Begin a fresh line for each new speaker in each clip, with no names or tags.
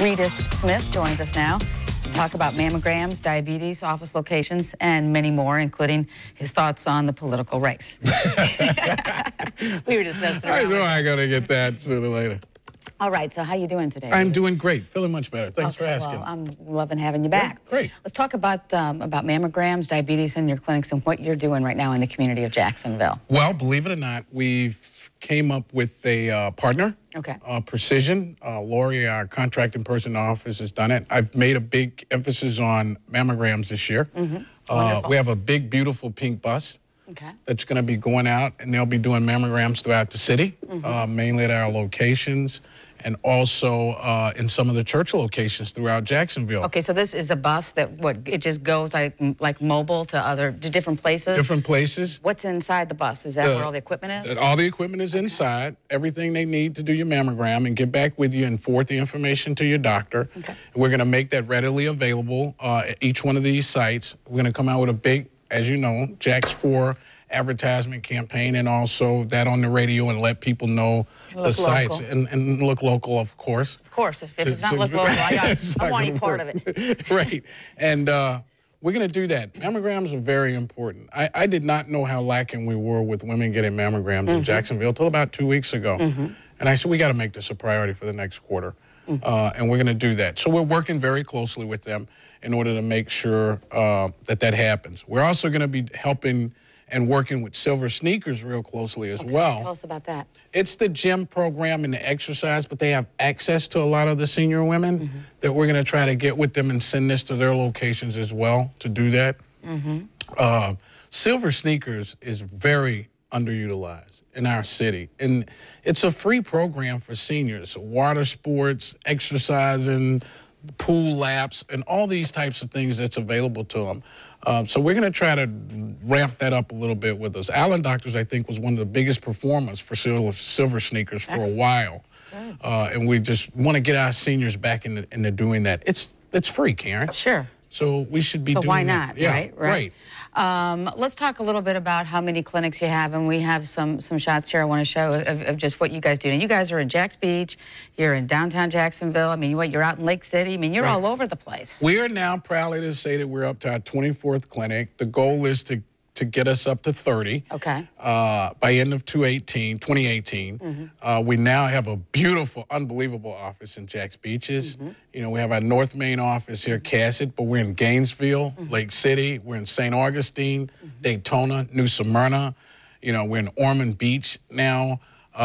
Regis Smith joins us now to talk about mammograms, diabetes, office locations, and many more, including his thoughts on the political race. We were just messing around.
I know I got to get that sooner or later.
All right, so how you doing today?
I'm doing great, feeling much better. Thanks for asking.
Well, I'm loving having you back.
Yeah, great.
Let's talk about mammograms, diabetes in your clinics, and what you're doing right now in the community of Jacksonville.
Well, believe it or not, we've came up with a partner.
Okay.
Precision. Lori, our contracting person in the office, has done it. I've made a big emphasis on mammograms this year.
Mm-hmm.
We have a big, beautiful pink bus.
Okay.
That's going to be going out, and they'll be doing mammograms throughout the city, mainly at our locations, and also in some of the church locations throughout Jacksonville.
Okay, so this is a bus that, it just goes like mobile to different places?
Different places.
What's inside the bus? Is that where all the equipment is?
All the equipment is inside, everything they need to do your mammogram and get back with you and forward the information to your doctor.
Okay.
And we're going to make that readily available at each one of these sites. We're going to come out with a big, as you know, Jax 4 advertisement campaign, and also that on the radio, and let people know the sites and look local, of course.
Of course, if it's not look local, I want any part of it.
Right, and we're going to do that. Mammograms are very important. I did not know how lacking we were with women getting mammograms in Jacksonville until about 2 weeks ago, and I said we got to make this a priority for the next quarter, and we're going to do that. So we're working very closely with them in order to make sure that happens. We're also going to be helping and working with Silver Sneakers real closely as well.
Tell us about that.
It's the gym program and the exercise, but they have access to a lot of the senior women that we're going to try to get with them and send this to their locations as well to do that. Silver Sneakers is very underutilized in our city, and it's a free program for seniors. Water sports, exercising, pool laps, and all these types of things that's available to them. So we're going to try to ramp that up a little bit with us. Allen Doctors, I think, was one of the biggest performers for Silver Sneakers for a while. And we just want to get our seniors back into doing that. It's free, Karen.
Sure.
So we should be doing that.
So why not,
yeah,
right? Let's talk a little bit about how many clinics you have, and we have some shots here I want to show of just what you guys do. And you guys are in Jax Beach, you're in downtown Jacksonville. I mean, you're out in Lake City. I mean, you're all over the place.
We are now proudly to say that we're up to our 24th clinic. The goal is to get us up to 30 by end of 2018. We now have a beautiful, unbelievable office in Jax Beaches. You know, we have our North Main office here, Cassett, but we're in Gainesville, Lake City, we're in St. Augustine, Daytona, New Smyrna. You know, we're in Ormond Beach now.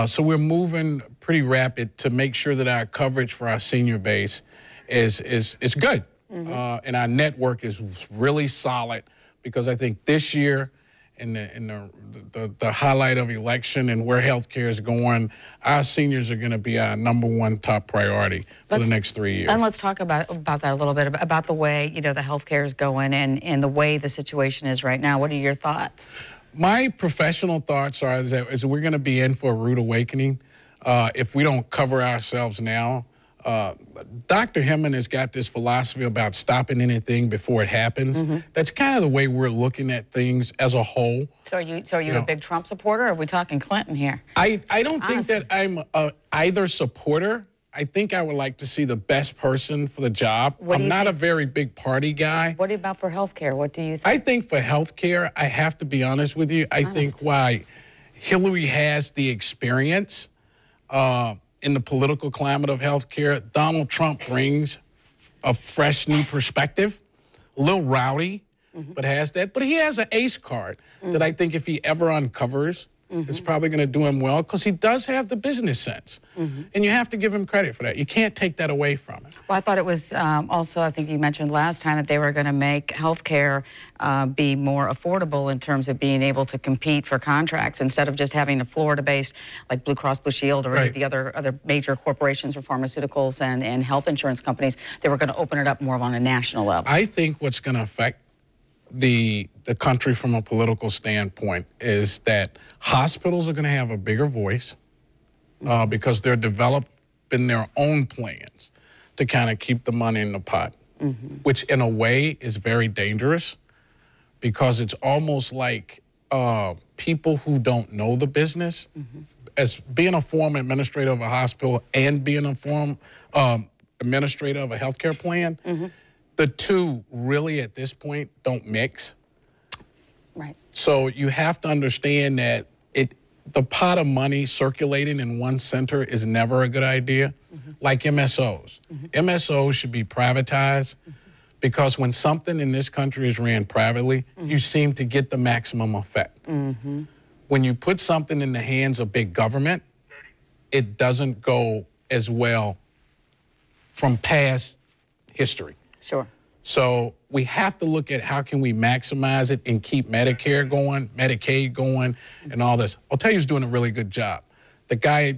So we're moving pretty rapid to make sure that our coverage for our senior base is good. And our network is really solid, because I think this year, in the highlight of election and where healthcare is going, our seniors are going to be our #1 top priority for the next 3 years.
And let's talk about that a little bit, about the way, the healthcare is going and the way the situation is right now. What are your thoughts?
My professional thoughts are is we're going to be in for a rude awakening if we don't cover ourselves now. Dr. Hemmon has got this philosophy about stopping anything before it happens. That's kind of the way we're looking at things as a whole.
So are you a big Trump supporter, or are we talking Clinton here?
I don't think that I'm either supporter. I think I would like to see the best person for the job. I'm not a very big party guy.
What about for health care? What do you think?
I think for health care, I have to be honest with you, I think why Hillary has the experience in the political climate of healthcare, Donald Trump brings a fresh new perspective, a little rowdy, but has that. But he has an ace card that I think if he ever uncovers, it's probably going to do him well, because he does have the business sense. And you have to give him credit for that. You can't take that away from him.
Well, I thought it was also, I think you mentioned last time, that they were going to make health care be more affordable in terms of being able to compete for contracts, instead of just having a Florida-based, like Blue Cross Blue Shield or any of the other major corporations for pharmaceuticals and health insurance companies. They were going to open it up more on a national level.
I think what's going to affect the country from a political standpoint is that hospitals are going to have a bigger voice because they're developing their own plans to kind of keep the money in the pot, which in a way is very dangerous, because it's almost like people who don't know the business, as being a former administrator of a hospital and being a administrator of a healthcare plan, the two really at this point don't mix.
Right. So
you have to understand that the pot of money circulating in one center is never a good idea, like MSOs. MSOs should be privatized because when something in this country is ran privately, you seem to get the maximum effect. When you put something in the hands of big government, it doesn't go as well from past history.
Sure.
So we have to look at how can we maximize it and keep Medicare going, Medicaid going, and all this. I'll tell you who's doing a really good job. The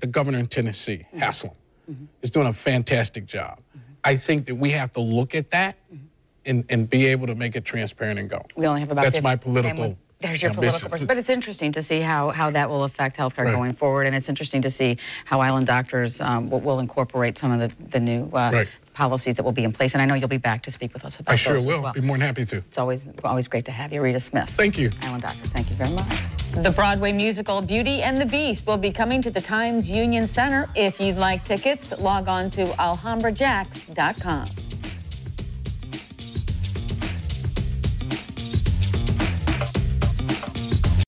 governor in Tennessee, Haslam, is doing a fantastic job. I think that we have to look at that and be able to make it transparent and go.
We only have about
That's my political
There's your political person. But it's interesting to see how that will affect healthcare going forward, and it's interesting to see how Island Doctors will incorporate some of the new policies that will be in place. And I know you'll be back to speak with us about those
as well. I sure will.
Well.
Be more than happy to.
It's always great to have you, Rita Smith.
Thank you.
Island Doctors, thank you very much. The Broadway musical Beauty and the Beast will be coming to the Times Union Center. If you'd like tickets, log on to alhambrajacks.com.